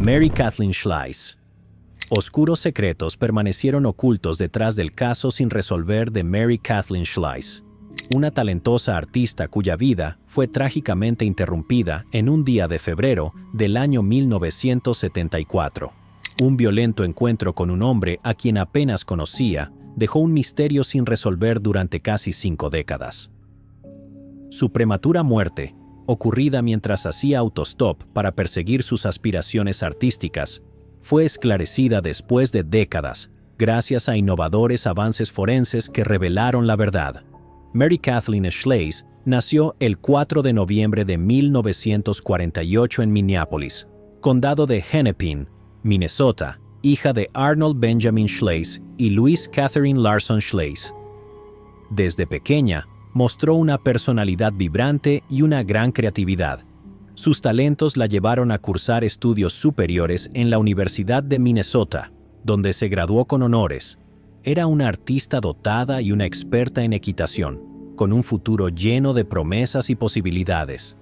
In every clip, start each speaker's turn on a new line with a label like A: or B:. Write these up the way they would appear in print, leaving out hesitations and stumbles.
A: Mary Kathleen Schleiss. Oscuros secretos permanecieron ocultos detrás del caso sin resolver de Mary Kathleen Schleiss, una talentosa artista cuya vida fue trágicamente interrumpida en un día de febrero del año 1974. Un violento encuentro con un hombre a quien apenas conocía dejó un misterio sin resolver durante casi 5 décadas. Su prematura muerte, ocurrida mientras hacía autostop para perseguir sus aspiraciones artísticas, fue esclarecida después de décadas, gracias a innovadores avances forenses que revelaron la verdad. Mary Kathleen Schleiss nació el 4 de noviembre de 1948 en Minneapolis, condado de Hennepin, Minnesota, hija de Arnold Benjamin Schleiss y Louise Catherine Larson Schleiss. Desde pequeña, mostró una personalidad vibrante y una gran creatividad. Sus talentos la llevaron a cursar estudios superiores en la Universidad de Minnesota, donde se graduó con honores. Era una artista dotada y una experta en equitación, con un futuro lleno de promesas y posibilidades.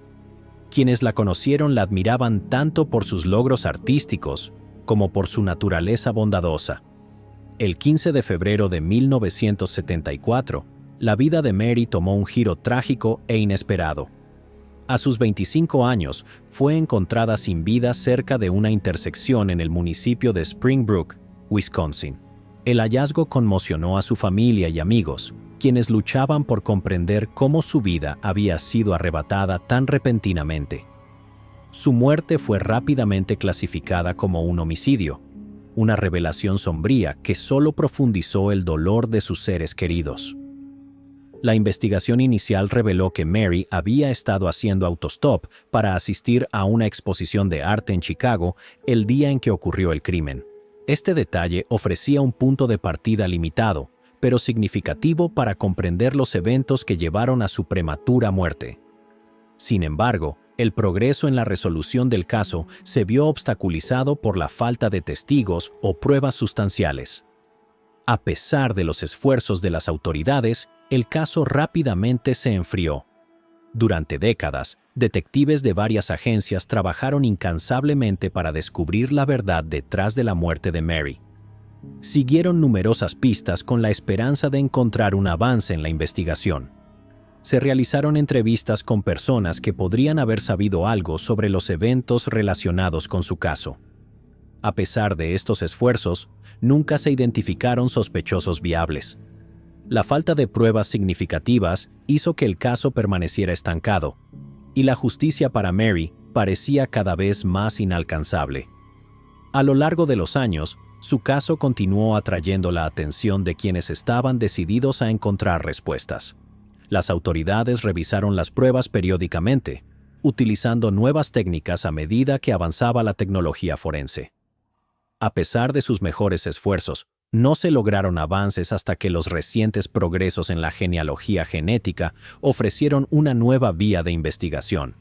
A: Quienes la conocieron la admiraban tanto por sus logros artísticos como por su naturaleza bondadosa. El 15 de febrero de 1974, la vida de Mary tomó un giro trágico e inesperado. A sus 25 años, fue encontrada sin vida cerca de una intersección en el municipio de Spring Brook, Wisconsin. El hallazgo conmocionó a su familia y amigos, quienes luchaban por comprender cómo su vida había sido arrebatada tan repentinamente. Su muerte fue rápidamente clasificada como un homicidio, una revelación sombría que solo profundizó el dolor de sus seres queridos. La investigación inicial reveló que Mary había estado haciendo autostop para asistir a una exposición de arte en Chicago el día en que ocurrió el crimen. Este detalle ofrecía un punto de partida limitado, pero significativo para comprender los eventos que llevaron a su prematura muerte. Sin embargo, el progreso en la resolución del caso se vio obstaculizado por la falta de testigos o pruebas sustanciales. A pesar de los esfuerzos de las autoridades, el caso rápidamente se enfrió. Durante décadas, detectives de varias agencias trabajaron incansablemente para descubrir la verdad detrás de la muerte de Mary. Siguieron numerosas pistas con la esperanza de encontrar un avance en la investigación. Se realizaron entrevistas con personas que podrían haber sabido algo sobre los eventos relacionados con su caso. A pesar de estos esfuerzos, nunca se identificaron sospechosos viables. La falta de pruebas significativas hizo que el caso permaneciera estancado, y la justicia para Mary parecía cada vez más inalcanzable. A lo largo de los años, su caso continuó atrayendo la atención de quienes estaban decididos a encontrar respuestas. Las autoridades revisaron las pruebas periódicamente, utilizando nuevas técnicas a medida que avanzaba la tecnología forense. A pesar de sus mejores esfuerzos, no se lograron avances hasta que los recientes progresos en la genealogía genética ofrecieron una nueva vía de investigación.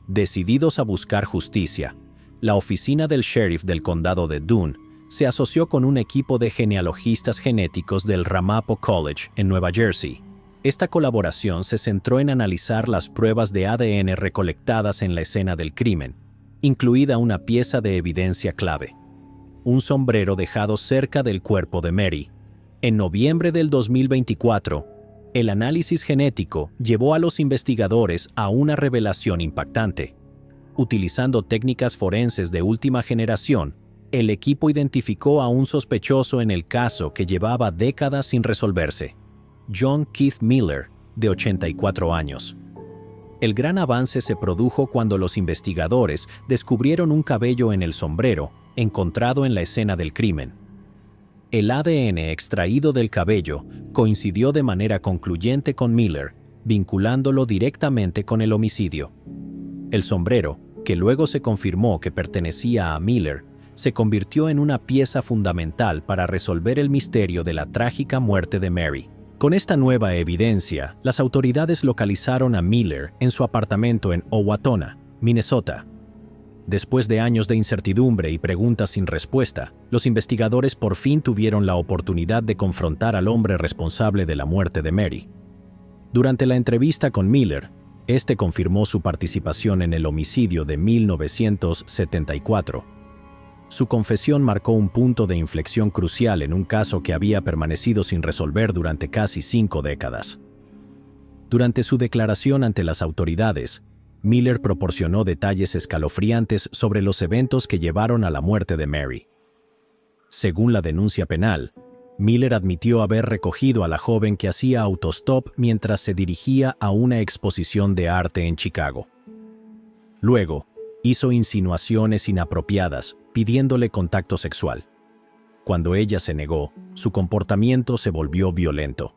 A: Decididos a buscar justicia, la oficina del sheriff del condado de Dunn se asoció con un equipo de genealogistas genéticos del Ramapo College en Nueva Jersey. Esta colaboración se centró en analizar las pruebas de ADN recolectadas en la escena del crimen, incluida una pieza de evidencia clave: un sombrero dejado cerca del cuerpo de Mary. En noviembre del 2024, el análisis genético llevó a los investigadores a una revelación impactante. Utilizando técnicas forenses de última generación, el equipo identificó a un sospechoso en el caso que llevaba décadas sin resolverse: John Keith Miller, de 84 años. El gran avance se produjo cuando los investigadores descubrieron un cabello en el sombrero encontrado en la escena del crimen. El ADN extraído del cabello coincidió de manera concluyente con Miller, vinculándolo directamente con el homicidio. El sombrero, que luego se confirmó que pertenecía a Miller, se convirtió en una pieza fundamental para resolver el misterio de la trágica muerte de Mary. Con esta nueva evidencia, las autoridades localizaron a Miller en su apartamento en Owatonna, Minnesota. Después de años de incertidumbre y preguntas sin respuesta, los investigadores por fin tuvieron la oportunidad de confrontar al hombre responsable de la muerte de Mary. Durante la entrevista con Miller, este confirmó su participación en el homicidio de 1974. Su confesión marcó un punto de inflexión crucial en un caso que había permanecido sin resolver durante casi 5 décadas. Durante su declaración ante las autoridades, Miller proporcionó detalles escalofriantes sobre los eventos que llevaron a la muerte de Mary. Según la denuncia penal, Miller admitió haber recogido a la joven que hacía autostop mientras se dirigía a una exposición de arte en Chicago. Luego, hizo insinuaciones inapropiadas, pidiéndole contacto sexual. Cuando ella se negó, su comportamiento se volvió violento.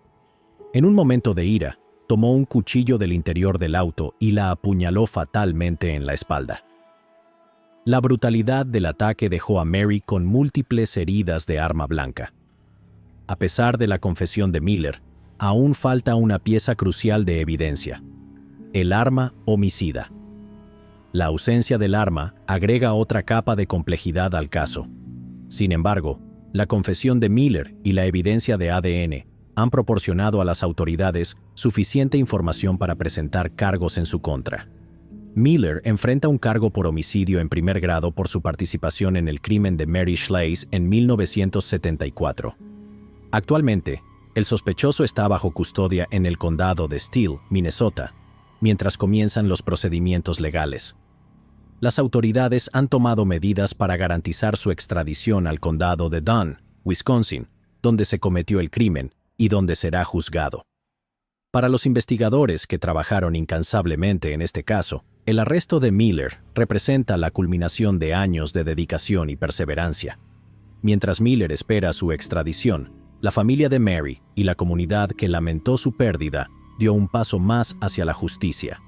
A: En un momento de ira, tomó un cuchillo del interior del auto y la apuñaló fatalmente en la espalda. La brutalidad del ataque dejó a Mary con múltiples heridas de arma blanca. A pesar de la confesión de Miller, aún falta una pieza crucial de evidencia: el arma homicida. La ausencia del arma agrega otra capa de complejidad al caso. Sin embargo, la confesión de Miller y la evidencia de ADN han proporcionado a las autoridades suficiente información para presentar cargos en su contra. Miller enfrenta un cargo por homicidio en primer grado por su participación en el crimen de Mary Schleiss en 1974. Actualmente, el sospechoso está bajo custodia en el condado de Steele, Minnesota, mientras comienzan los procedimientos legales. Las autoridades han tomado medidas para garantizar su extradición al condado de Dunn, Wisconsin, donde se cometió el crimen y donde será juzgado. Para los investigadores que trabajaron incansablemente en este caso, el arresto de Miller representa la culminación de años de dedicación y perseverancia. Mientras Miller espera su extradición, la familia de Mary y la comunidad que lamentó su pérdida dio un paso más hacia la justicia.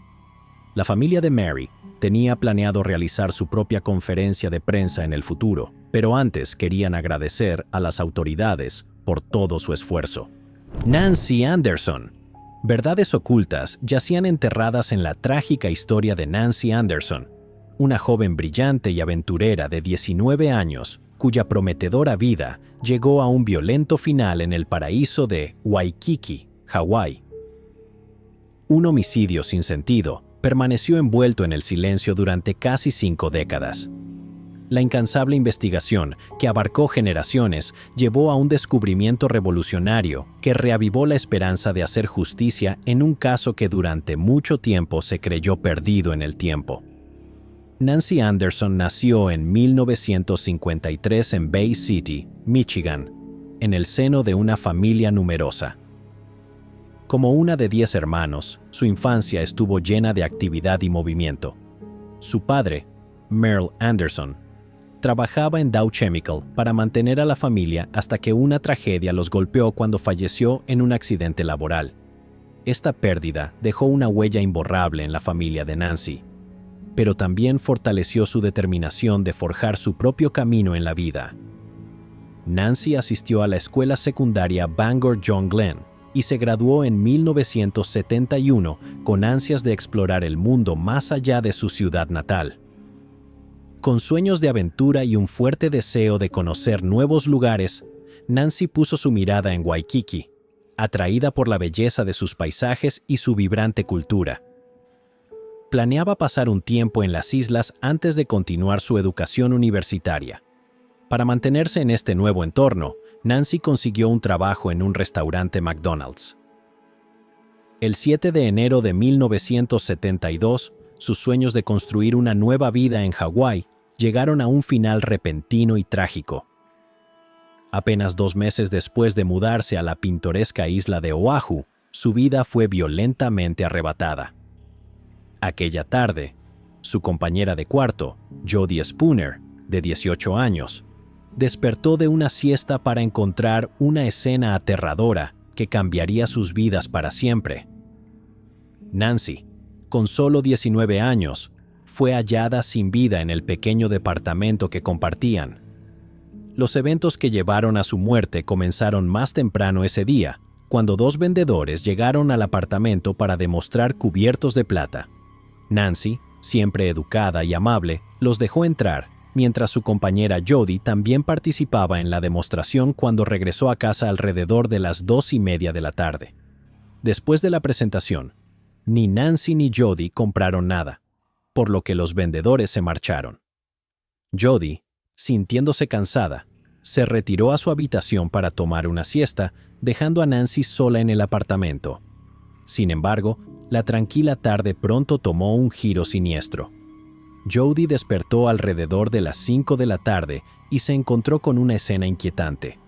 A: La familia de Mary tenía planeado realizar su propia conferencia de prensa en el futuro, pero antes querían agradecer a las autoridades por todo su esfuerzo. Nancy Anderson. Verdades ocultas yacían enterradas en la trágica historia de Nancy Anderson, una joven brillante y aventurera de 19 años, cuya prometedora vida llegó a un violento final en el paraíso de Waikiki, Hawái. Un homicidio sin sentido permaneció envuelto en el silencio durante casi 5 décadas. La incansable investigación, que abarcó generaciones, llevó a un descubrimiento revolucionario que reavivó la esperanza de hacer justicia en un caso que durante mucho tiempo se creyó perdido en el tiempo. Nancy Anderson nació en 1953 en Bay City, Michigan, en el seno de una familia numerosa. Como una de 10 hermanos, su infancia estuvo llena de actividad y movimiento. Su padre, Merle Anderson, trabajaba en Dow Chemical para mantener a la familia hasta que una tragedia los golpeó cuando falleció en un accidente laboral. Esta pérdida dejó una huella imborrable en la familia de Nancy, pero también fortaleció su determinación de forjar su propio camino en la vida. Nancy asistió a la escuela secundaria Bangor John Glenn y se graduó en 1971 con ansias de explorar el mundo más allá de su ciudad natal. Con sueños de aventura y un fuerte deseo de conocer nuevos lugares, Nancy puso su mirada en Waikiki, atraída por la belleza de sus paisajes y su vibrante cultura. Planeaba pasar un tiempo en las islas antes de continuar su educación universitaria. Para mantenerse en este nuevo entorno, Nancy consiguió un trabajo en un restaurante McDonald's. El 7 de enero de 1972, sus sueños de construir una nueva vida en Hawái llegaron a un final repentino y trágico. Apenas 2 meses después de mudarse a la pintoresca isla de Oahu, su vida fue violentamente arrebatada. Aquella tarde, su compañera de cuarto, Jodie Spooner, de 18 años, despertó de una siesta para encontrar una escena aterradora que cambiaría sus vidas para siempre. Nancy, con solo 19 años, fue hallada sin vida en el pequeño departamento que compartían. Los eventos que llevaron a su muerte comenzaron más temprano ese día, cuando 2 vendedores llegaron al apartamento para demostrar cubiertos de plata. Nancy, siempre educada y amable, los dejó entrar, mientras su compañera Jodie también participaba en la demostración cuando regresó a casa alrededor de las 2:30 de la tarde. Después de la presentación, ni Nancy ni Jodie compraron nada, por lo que los vendedores se marcharon. Jodie, Sintiéndose cansada, se retiró a su habitación para tomar una siesta, dejando a Nancy sola en el apartamento. Sin embargo, la tranquila tarde pronto tomó un giro siniestro. Jody despertó alrededor de las 5 de la tarde y se encontró con una escena inquietante.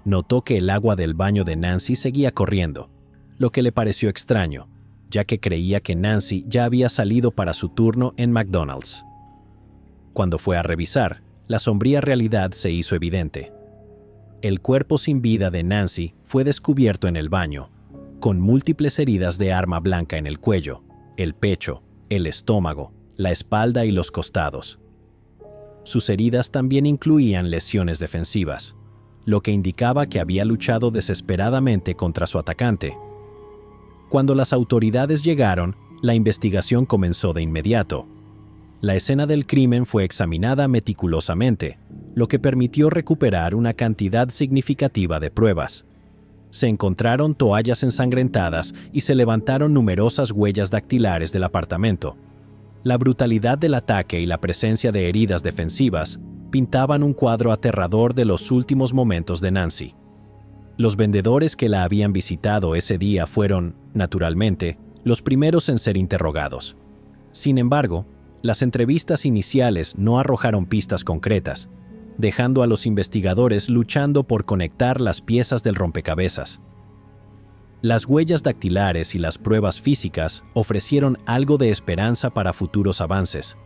A: Notó que el agua del baño de Nancy seguía corriendo, lo que le pareció extraño, ya que creía que Nancy ya había salido para su turno en McDonald's. Cuando fue a revisar, la sombría realidad se hizo evidente. El cuerpo sin vida de Nancy fue descubierto en el baño, con múltiples heridas de arma blanca en el cuello, el pecho, el estómago, la espalda y los costados. Sus heridas también incluían lesiones defensivas, lo que indicaba que había luchado desesperadamente contra su atacante. Cuando las autoridades llegaron, la investigación comenzó de inmediato. La escena del crimen fue examinada meticulosamente, lo que permitió recuperar una cantidad significativa de pruebas. Se encontraron toallas ensangrentadas y se levantaron numerosas huellas dactilares del apartamento. La brutalidad del ataque y la presencia de heridas defensivas pintaban un cuadro aterrador de los últimos momentos de Nancy. Los vendedores que la habían visitado ese día fueron, naturalmente, los primeros en ser interrogados. Sin embargo, las entrevistas iniciales no arrojaron pistas concretas, dejando a los investigadores luchando por conectar las piezas del rompecabezas. Las huellas dactilares y las pruebas físicas ofrecieron algo de esperanza para futuros avances,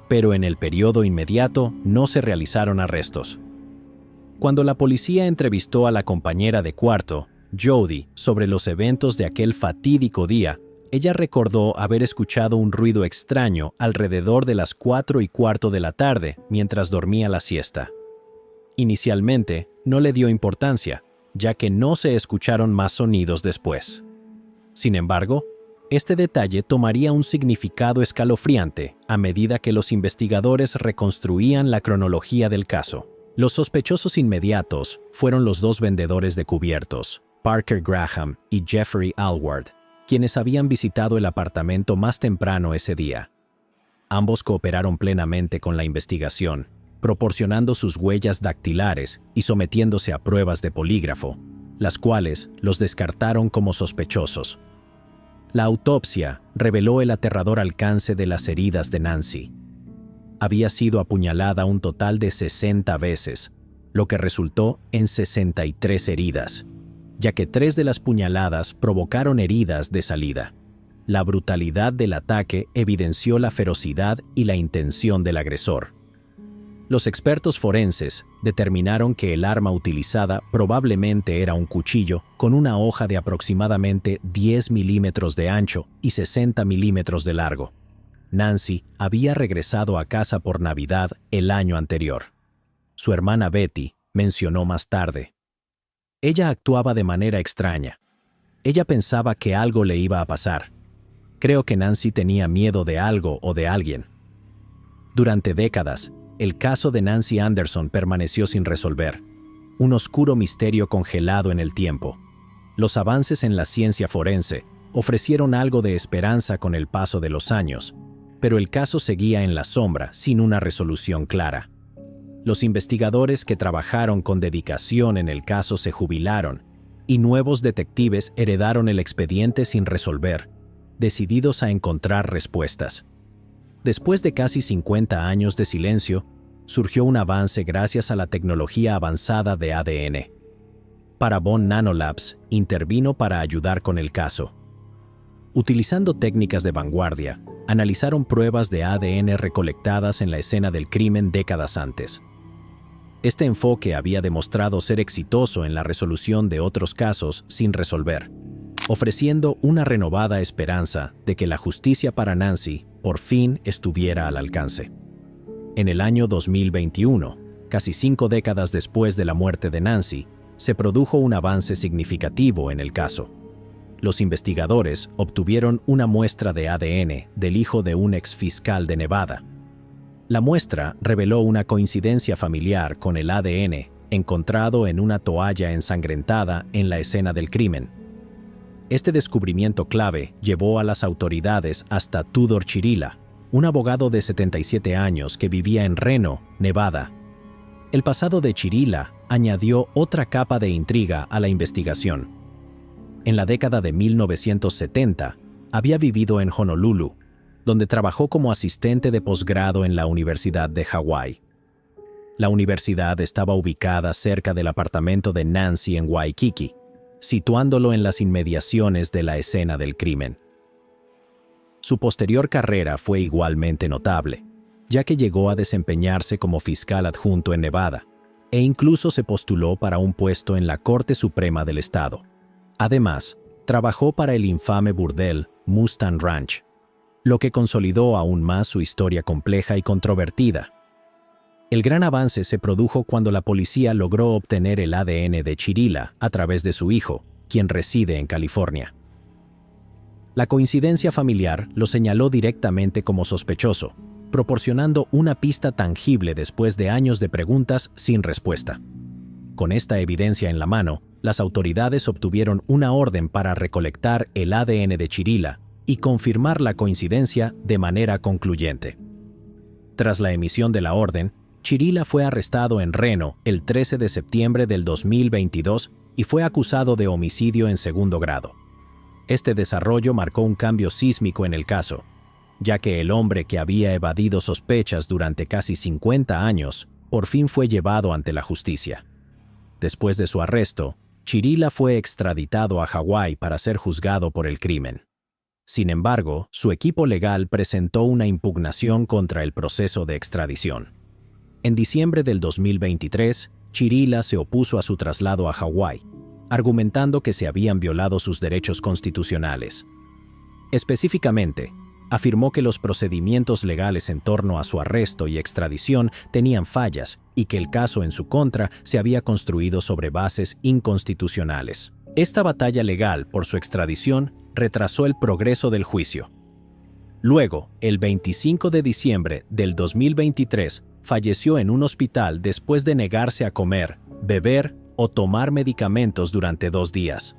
A: pero en el periodo inmediato no se realizaron arrestos. Cuando la policía entrevistó a la compañera de cuarto, Jody, sobre los eventos de aquel fatídico día, ella recordó haber escuchado un ruido extraño alrededor de las 4:15 de la tarde mientras dormía la siesta. Inicialmente, no le dio importancia, ya que no se escucharon más sonidos después. Sin embargo, este detalle tomaría un significado escalofriante a medida que los investigadores reconstruían la cronología del caso. Los sospechosos inmediatos fueron los dos vendedores de cubiertos, Parker Graham y Jeffrey Alward, quienes habían visitado el apartamento más temprano ese día. Ambos cooperaron plenamente con la investigación, proporcionando sus huellas dactilares y sometiéndose a pruebas de polígrafo, las cuales los descartaron como sospechosos. La autopsia reveló el aterrador alcance de las heridas de Nancy. Había sido apuñalada un total de 60 veces, lo que resultó en 63 heridas, ya que 3 de las puñaladas provocaron heridas de salida. La brutalidad del ataque evidenció la ferocidad y la intención del agresor. Los expertos forenses determinaron que el arma utilizada probablemente era un cuchillo con una hoja de aproximadamente 10 milímetros de ancho y 60 milímetros de largo. Nancy había regresado a casa por Navidad el año anterior. Su hermana Betty mencionó más tarde: ella actuaba de manera extraña. Ella pensaba que algo le iba a pasar. Creo que Nancy tenía miedo de algo o de alguien. Durante décadas, el caso de Nancy Anderson permaneció sin resolver, un oscuro misterio congelado en el tiempo. Los avances en la ciencia forense ofrecieron algo de esperanza con el paso de los años, pero el caso seguía en la sombra sin una resolución clara. Los investigadores que trabajaron con dedicación en el caso se jubilaron, y nuevos detectives heredaron el expediente sin resolver, decididos a encontrar respuestas. Después de casi 50 años de silencio, surgió un avance gracias a la tecnología avanzada de ADN. Parabon Nanolabs intervino para ayudar con el caso. Utilizando técnicas de vanguardia, analizaron pruebas de ADN recolectadas en la escena del crimen décadas antes. Este enfoque había demostrado ser exitoso en la resolución de otros casos sin resolver, ofreciendo una renovada esperanza de que la justicia para Nancy por fin estuviera al alcance. En el año 2021, casi 5 décadas después de la muerte de Nancy, se produjo un avance significativo en el caso. Los investigadores obtuvieron una muestra de ADN del hijo de un exfiscal de Nevada. La muestra reveló una coincidencia familiar con el ADN encontrado en una toalla ensangrentada en la escena del crimen. Este descubrimiento clave llevó a las autoridades hasta Tudor Chirila, un abogado de 77 años que vivía en Reno, Nevada. El pasado de Chirila añadió otra capa de intriga a la investigación. En la década de 1970, había vivido en Honolulu, donde trabajó como asistente de posgrado en la Universidad de Hawái. La universidad estaba ubicada cerca del apartamento de Nancy en Waikiki, situándolo en las inmediaciones de la escena del crimen. Su posterior carrera fue igualmente notable, ya que llegó a desempeñarse como fiscal adjunto en Nevada, e incluso se postuló para un puesto en la Corte Suprema del Estado. Además, trabajó para el infame burdel Mustang Ranch, lo que consolidó aún más su historia compleja y controvertida. El gran avance se produjo cuando la policía logró obtener el ADN de Chirila a través de su hijo, quien reside en California. La coincidencia familiar lo señaló directamente como sospechoso, proporcionando una pista tangible después de años de preguntas sin respuesta. Con esta evidencia en la mano, las autoridades obtuvieron una orden para recolectar el ADN de Chirila y confirmar la coincidencia de manera concluyente. Tras la emisión de la orden, Chirila fue arrestado en Reno el 13 de septiembre del 2022 y fue acusado de homicidio en segundo grado. Este desarrollo marcó un cambio sísmico en el caso, ya que el hombre que había evadido sospechas durante casi 50 años por fin fue llevado ante la justicia. Después de su arresto, Chirila fue extraditado a Hawái para ser juzgado por el crimen. Sin embargo, su equipo legal presentó una impugnación contra el proceso de extradición. En diciembre del 2023, Chirila se opuso a su traslado a Hawái, argumentando que se habían violado sus derechos constitucionales. Específicamente, afirmó que los procedimientos legales en torno a su arresto y extradición tenían fallas y que el caso en su contra se había construido sobre bases inconstitucionales. Esta batalla legal por su extradición retrasó el progreso del juicio. Luego, el 25 de diciembre del 2023, falleció en un hospital después de negarse a comer, beber o tomar medicamentos durante 2 días.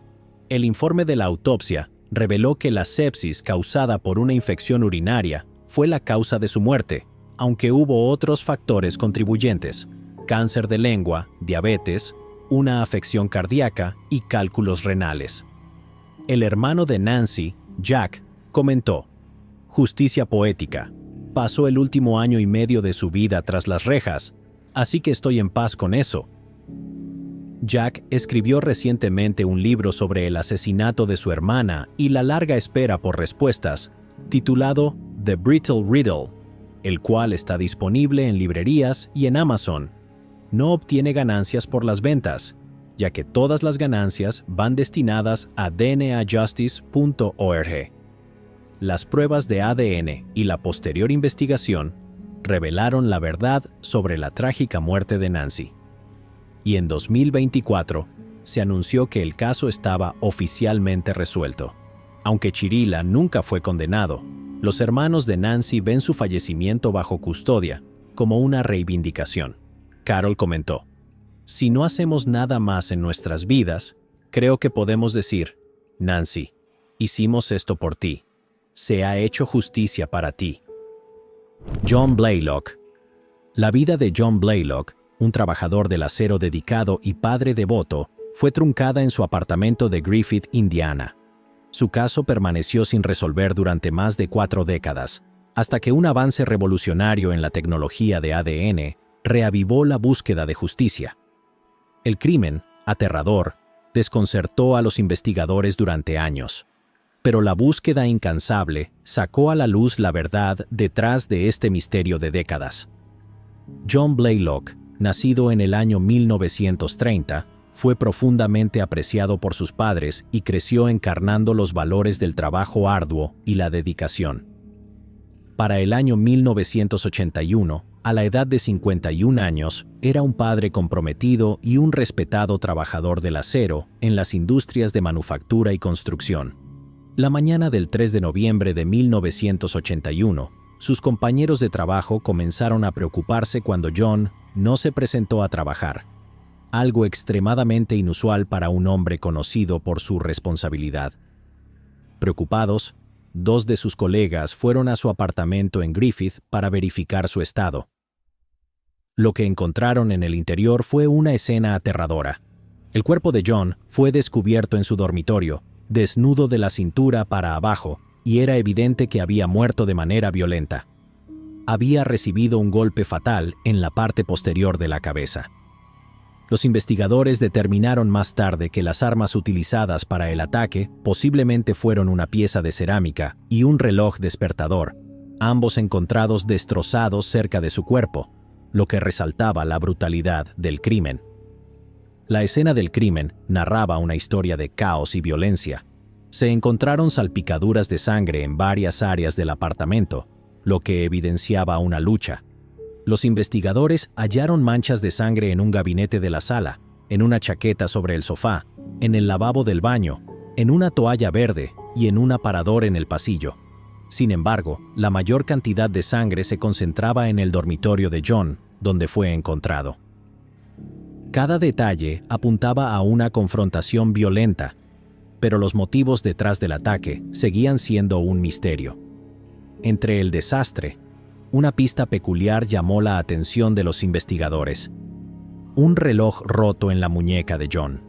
A: El informe de la autopsia reveló que la sepsis causada por una infección urinaria fue la causa de su muerte, aunque hubo otros factores contribuyentes: cáncer de lengua, diabetes, una afección cardíaca y cálculos renales. El hermano de Nancy, Jack, comentó: "Justicia poética. Pasó el último año y medio de su vida tras las rejas, así que estoy en paz con eso". Jack escribió recientemente un libro sobre el asesinato de su hermana y la larga espera por respuestas, titulado The Brittle Riddle, el cual está disponible en librerías y en Amazon. No obtiene ganancias por las ventas, ya que todas las ganancias van destinadas a dnajustice.org. Las pruebas de ADN y la posterior investigación revelaron la verdad sobre la trágica muerte de Nancy. Y en 2024 se anunció que el caso estaba oficialmente resuelto. Aunque Chirila nunca fue condenado, los hermanos de Nancy ven su fallecimiento bajo custodia como una reivindicación. Carol comentó: "Si no hacemos nada más en nuestras vidas, creo que podemos decir, Nancy, hicimos esto por ti. Se ha hecho justicia para ti". John Blaylock. La vida de John Blaylock, un trabajador del acero dedicado y padre devoto, fue truncada en su apartamento de Griffith, Indiana. Su caso permaneció sin resolver durante más de 4 décadas, hasta que un avance revolucionario en la tecnología de ADN reavivó la búsqueda de justicia. El crimen, aterrador, desconcertó a los investigadores durante años, pero la búsqueda incansable sacó a la luz la verdad detrás de este misterio de décadas. John Blaylock, nacido en el año 1930, fue profundamente apreciado por sus padres y creció encarnando los valores del trabajo arduo y la dedicación. Para el año 1981, a la edad de 51 años, era un padre comprometido y un respetado trabajador del acero en las industrias de manufactura y construcción. La mañana del 3 de noviembre de 1981, sus compañeros de trabajo comenzaron a preocuparse cuando John no se presentó a trabajar, algo extremadamente inusual para un hombre conocido por su responsabilidad. Preocupados, 2 de sus colegas fueron a su apartamento en Griffith para verificar su estado. Lo que encontraron en el interior fue una escena aterradora. El cuerpo de John fue descubierto en su dormitorio, desnudo de la cintura para abajo, y era evidente que había muerto de manera violenta. Había recibido un golpe fatal en la parte posterior de la cabeza. Los investigadores determinaron más tarde que las armas utilizadas para el ataque posiblemente fueron una pieza de cerámica y un reloj despertador, ambos encontrados destrozados cerca de su cuerpo, lo que resaltaba la brutalidad del crimen. La escena del crimen narraba una historia de caos y violencia. Se encontraron salpicaduras de sangre en varias áreas del apartamento, lo que evidenciaba una lucha. Los investigadores hallaron manchas de sangre en un gabinete de la sala, en una chaqueta sobre el sofá, en el lavabo del baño, en una toalla verde y en un aparador en el pasillo. Sin embargo, la mayor cantidad de sangre se concentraba en el dormitorio de John, donde fue encontrado. Cada detalle apuntaba a una confrontación violenta, pero los motivos detrás del ataque seguían siendo un misterio. Entre el desastre, una pista peculiar llamó la atención de los investigadores. Un reloj roto en la muñeca de John.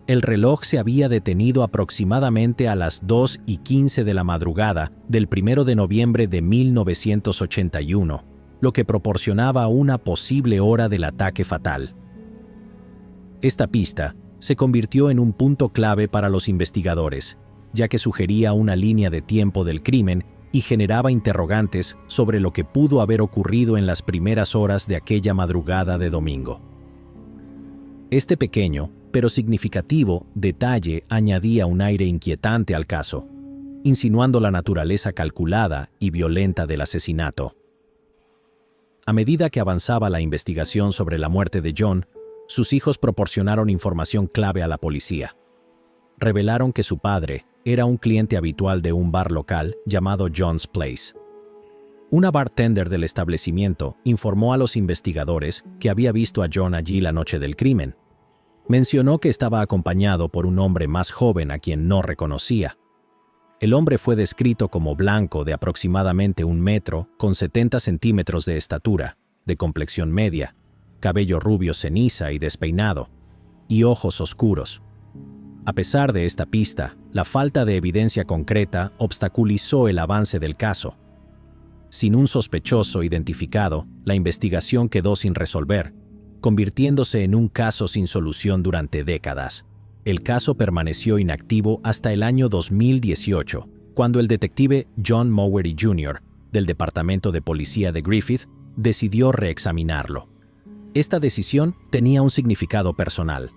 A: El reloj se había detenido aproximadamente a las 2:15 de la madrugada del 1 de noviembre de 1981, lo que proporcionaba una posible hora del ataque fatal. Esta pista se convirtió en un punto clave para los investigadores, ya que sugería una línea de tiempo del crimen y generaba interrogantes sobre lo que pudo haber ocurrido en las primeras horas de aquella madrugada de domingo. Este pequeño, pero significativo, detalle añadía un aire inquietante al caso, insinuando la naturaleza calculada y violenta del asesinato. A medida que avanzaba la investigación sobre la muerte de John, sus hijos proporcionaron información clave a la policía. Revelaron que su padre era un cliente habitual de un bar local llamado John's Place. Una bartender del establecimiento informó a los investigadores que había visto a John allí la noche del crimen. Mencionó que estaba acompañado por un hombre más joven a quien no reconocía. El hombre fue descrito como blanco de aproximadamente 1 metro, con 70 centímetros de estatura, de complexión media, cabello rubio ceniza y despeinado, y ojos oscuros. A pesar de esta pista, la falta de evidencia concreta obstaculizó el avance del caso. Sin un sospechoso identificado, la investigación quedó sin resolver, convirtiéndose en un caso sin solución durante décadas. El caso permaneció inactivo hasta el año 2018, cuando el detective John Mowery Jr., del Departamento de Policía de Griffith, decidió reexaminarlo. Esta decisión tenía un significado personal,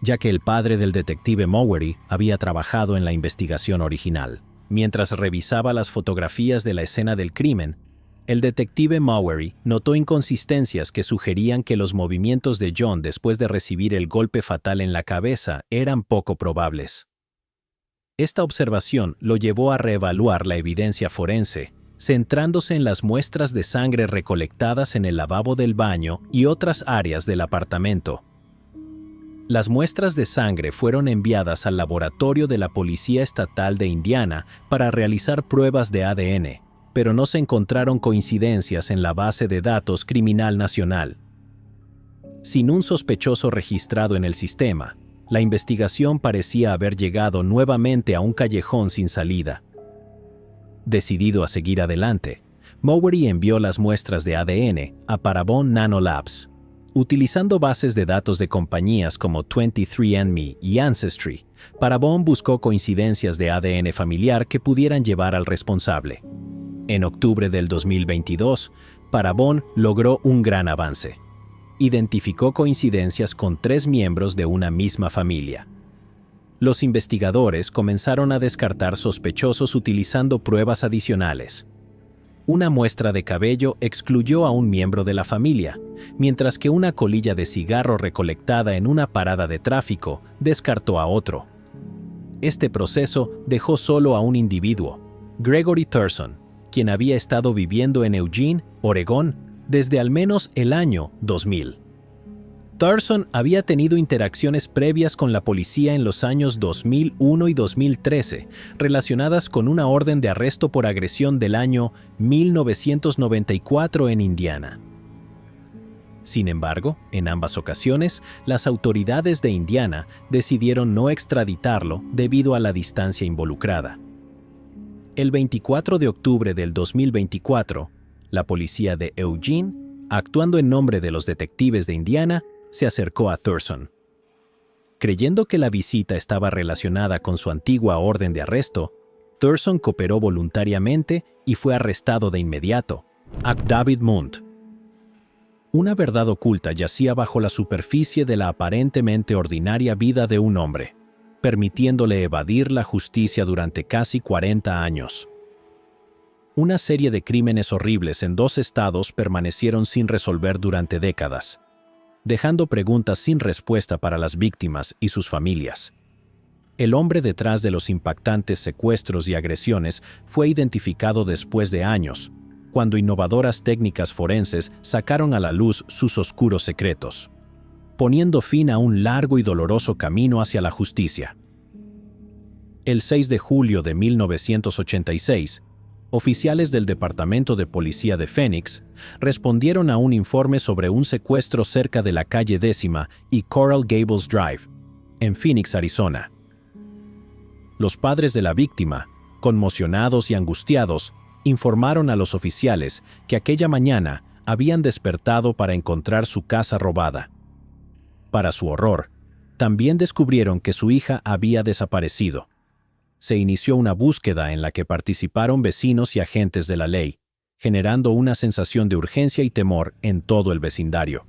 A: ya que el padre del detective Mowery había trabajado en la investigación original. Mientras revisaba las fotografías de la escena del crimen, el detective Mowery notó inconsistencias que sugerían que los movimientos de John después de recibir el golpe fatal en la cabeza eran poco probables. Esta observación lo llevó a reevaluar la evidencia forense, centrándose en las muestras de sangre recolectadas en el lavabo del baño y otras áreas del apartamento. Las muestras de sangre fueron enviadas al laboratorio de la Policía Estatal de Indiana para realizar pruebas de ADN, pero no se encontraron coincidencias en la base de datos criminal nacional. Sin un sospechoso registrado en el sistema, la investigación parecía haber llegado nuevamente a un callejón sin salida. Decidido a seguir adelante, Mowery envió las muestras de ADN a Parabon Nanolabs. Utilizando bases de datos de compañías como 23andMe y Ancestry, Parabon buscó coincidencias de ADN familiar que pudieran llevar al responsable. En octubre del 2022, Parabon logró un gran avance. Identificó coincidencias con 3 miembros de una misma familia. Los investigadores comenzaron a descartar sospechosos utilizando pruebas adicionales. Una muestra de cabello excluyó a un miembro de la familia, mientras que una colilla de cigarro recolectada en una parada de tráfico descartó a otro. Este proceso dejó solo a un individuo, Gregory Thurston, quien había estado viviendo en Eugene, Oregón, desde al menos el año 2000. Thurston había tenido interacciones previas con la policía en los años 2001 y 2013, relacionadas con una orden de arresto por agresión del año 1994 en Indiana. Sin embargo, en ambas ocasiones, las autoridades de Indiana decidieron no extraditarlo debido a la distancia involucrada. El 24 de octubre del 2024, la policía de Eugene, actuando en nombre de los detectives de Indiana, se acercó a Thurston. Creyendo que la visita estaba relacionada con su antigua orden de arresto, Thurston cooperó voluntariamente y fue arrestado de inmediato. David Mund. Una verdad oculta yacía bajo la superficie de la aparentemente ordinaria vida de un hombre, permitiéndole evadir la justicia durante casi 40 años. Una serie de crímenes horribles en 2 estados permanecieron sin resolver durante décadas, dejando preguntas sin respuesta para las víctimas y sus familias. El hombre detrás de los impactantes secuestros y agresiones fue identificado después de años, cuando innovadoras técnicas forenses sacaron a la luz sus oscuros secretos, poniendo fin a un largo y doloroso camino hacia la justicia. El 6 de julio de 1986, oficiales del Departamento de Policía de Phoenix respondieron a un informe sobre un secuestro cerca de la calle 10ª y Coral Gables Drive, en Phoenix, Arizona. Los padres de la víctima, conmocionados y angustiados, informaron a los oficiales que aquella mañana habían despertado para encontrar su casa robada. Para su horror, también descubrieron que su hija había desaparecido. Se inició una búsqueda en la que participaron vecinos y agentes de la ley, generando una sensación de urgencia y temor en todo el vecindario.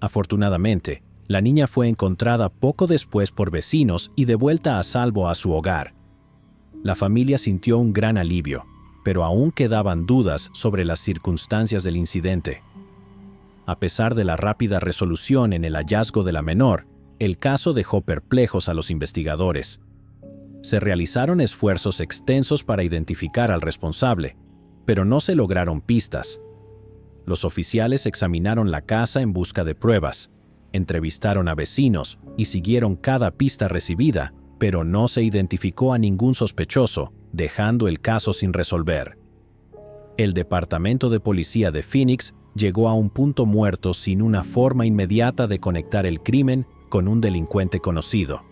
A: Afortunadamente, la niña fue encontrada poco después por vecinos y devuelta a salvo a su hogar. La familia sintió un gran alivio, pero aún quedaban dudas sobre las circunstancias del incidente. A pesar de la rápida resolución en el hallazgo de la menor, el caso dejó perplejos a los investigadores. Se realizaron esfuerzos extensos para identificar al responsable, pero no se lograron pistas. Los oficiales examinaron la casa en busca de pruebas, entrevistaron a vecinos y siguieron cada pista recibida, pero no se identificó a ningún sospechoso, dejando el caso sin resolver. El Departamento de Policía de Phoenix llegó a un punto muerto sin una forma inmediata de conectar el crimen con un delincuente conocido.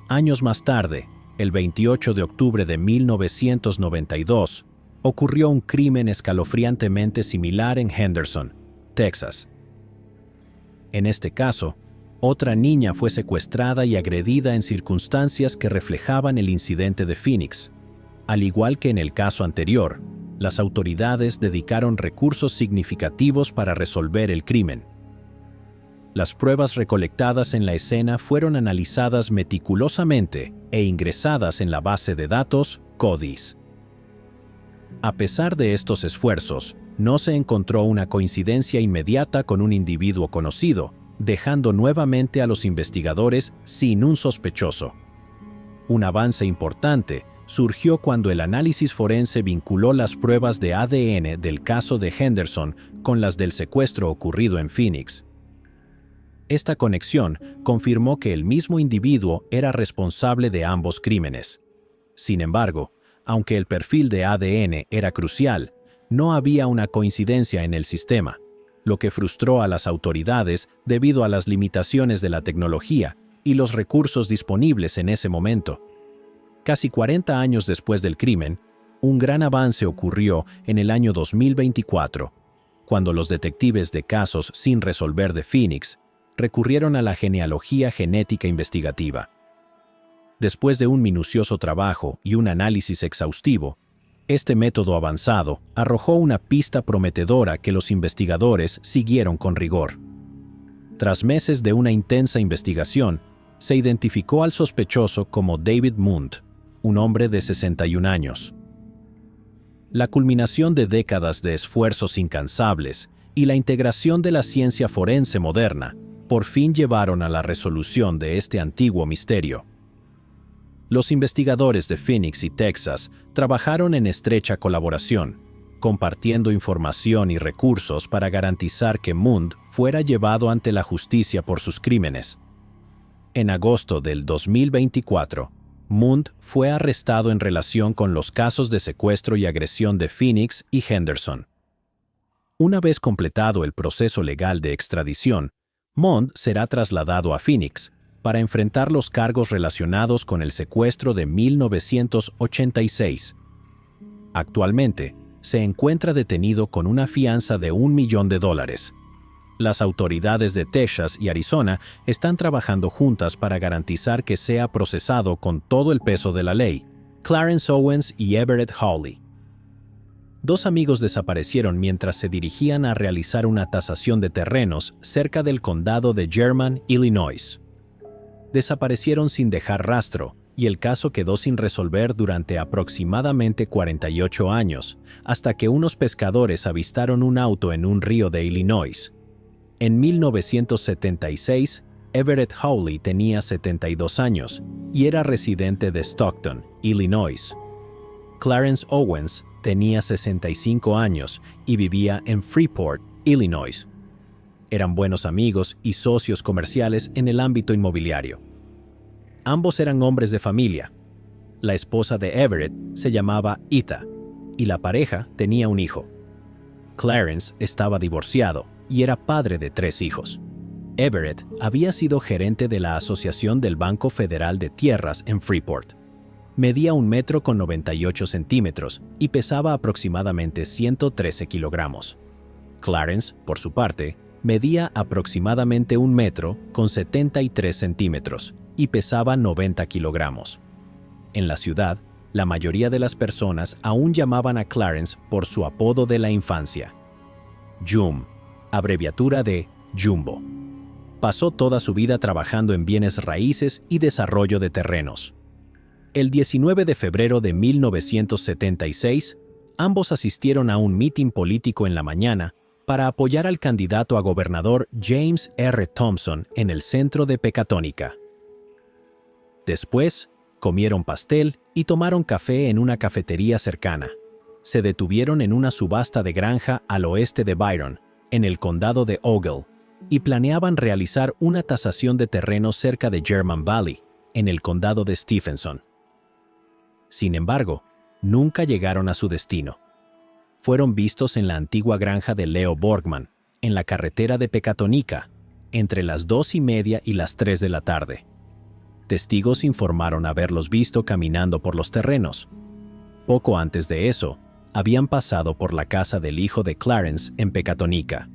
A: Años más tarde, el 28 de octubre de 1992, ocurrió un crimen escalofriantemente similar en Henderson, Texas. En este caso, otra niña fue secuestrada y agredida en circunstancias que reflejaban el incidente de Phoenix. Al igual que en el caso anterior, las autoridades dedicaron recursos significativos para resolver el crimen. Las pruebas recolectadas en la escena fueron analizadas meticulosamente e ingresadas en la base de datos CODIS. A pesar de estos esfuerzos, no se encontró una coincidencia inmediata con un individuo conocido, dejando nuevamente a los investigadores sin un sospechoso. Un avance importante surgió cuando el análisis forense vinculó las pruebas de ADN del caso de Henderson con las del secuestro ocurrido en Phoenix. Esta conexión confirmó que el mismo individuo era responsable de ambos crímenes. Sin embargo, aunque el perfil de ADN era crucial, no había una coincidencia en el sistema, lo que frustró a las autoridades debido a las limitaciones de la tecnología y los recursos disponibles en ese momento. Casi 40 años después del crimen, un gran avance ocurrió en el año 2024, cuando los detectives de casos sin resolver de Phoenix recurrieron a la genealogía genética investigativa. Después de un minucioso trabajo y un análisis exhaustivo, este método avanzado arrojó una pista prometedora que los investigadores siguieron con rigor. Tras meses de una intensa investigación, se identificó al sospechoso como David Mund, un hombre de 61 años. La culminación de décadas de esfuerzos incansables y la integración de la ciencia forense moderna por fin llevaron a la resolución de este antiguo misterio. Los investigadores de Phoenix y Texas trabajaron en estrecha colaboración, compartiendo información y recursos para garantizar que Mund fuera llevado ante la justicia por sus crímenes. En agosto del 2024, Mund fue arrestado en relación con los casos de secuestro y agresión de Phoenix y Henderson. Una vez completado el proceso legal de extradición, Mond será trasladado a Phoenix para enfrentar los cargos relacionados con el secuestro de 1986. Actualmente, se encuentra detenido con una fianza de $1 millón. Las autoridades de Texas y Arizona están trabajando juntas para garantizar que sea procesado con todo el peso de la ley. Clarence Owens y Everett Hawley. Dos amigos desaparecieron mientras se dirigían a realizar una tasación de terrenos cerca del condado de German, Illinois. Desaparecieron sin dejar rastro, y el caso quedó sin resolver durante aproximadamente 48 años, hasta que unos pescadores avistaron un auto en un río de Illinois. En 1976, Everett Hawley tenía 72 años y era residente de Stockton, Illinois. Clarence Owens tenía 65 años y vivía en Freeport, Illinois. Eran buenos amigos y socios comerciales en el ámbito inmobiliario. Ambos eran hombres de familia. La esposa de Everett se llamaba Ita, y la pareja tenía un hijo. Clarence estaba divorciado y era padre de 3 hijos. Everett había sido gerente de la Asociación del Banco Federal de Tierras en Freeport. Medía 1,98 metros y pesaba aproximadamente 113 kilogramos. Clarence, por su parte, medía aproximadamente 1,73 metros y pesaba 90 kilogramos. En la ciudad, la mayoría de las personas aún llamaban a Clarence por su apodo de la infancia, Jum, abreviatura de Jumbo. Pasó toda su vida trabajando en bienes raíces y desarrollo de terrenos. El 19 de febrero de 1976, ambos asistieron a un mitin político en la mañana para apoyar al candidato a gobernador James R. Thompson en el centro de Pecatonica. Después, comieron pastel y tomaron café en una cafetería cercana. Se detuvieron en una subasta de granja al oeste de Byron, en el condado de Ogle, y planeaban realizar una tasación de terrenos cerca de German Valley, en el condado de Stephenson. Sin embargo, nunca llegaron a su destino. Fueron vistos en la antigua granja de Leo Borgman, en la carretera de Pecatonica, entre las 2:30 y las 3 de la tarde. Testigos informaron haberlos visto caminando por los terrenos. Poco antes de eso, habían pasado por la casa del hijo de Clarence en Pecatonica.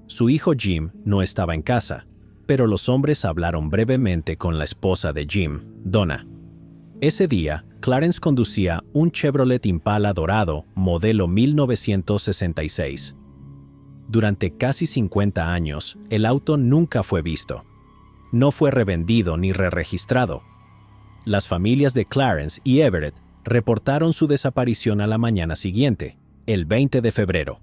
A: Su hijo Jim no estaba en casa, pero los hombres hablaron brevemente con la esposa de Jim, Donna. Ese día, Clarence conducía un Chevrolet Impala dorado modelo 1966. Durante casi 50 años, el auto nunca fue visto. No fue revendido ni re-registrado. Las familias de Clarence y Everett reportaron su desaparición a la mañana siguiente, el 20 de febrero.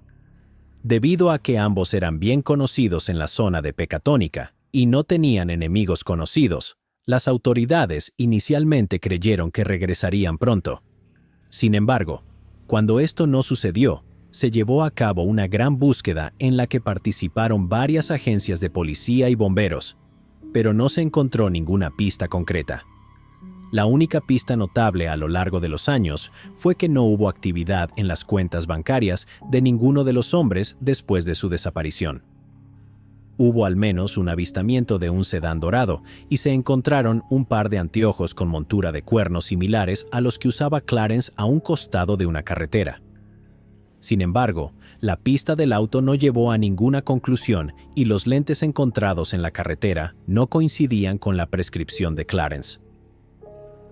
A: Debido a que ambos eran bien conocidos en la zona de Pecatonica y no tenían enemigos conocidos, las autoridades inicialmente creyeron que regresarían pronto. Sin embargo, cuando esto no sucedió, se llevó a cabo una gran búsqueda en la que participaron varias agencias de policía y bomberos, pero no se encontró ninguna pista concreta. La única pista notable a lo largo de los años fue que no hubo actividad en las cuentas bancarias de ninguno de los hombres después de su desaparición. Hubo al menos un avistamiento de un sedán dorado y se encontraron un par de anteojos con montura de cuernos similares a los que usaba Clarence a un costado de una carretera. Sin embargo, la pista del auto no llevó a ninguna conclusión y los lentes encontrados en la carretera no coincidían con la prescripción de Clarence.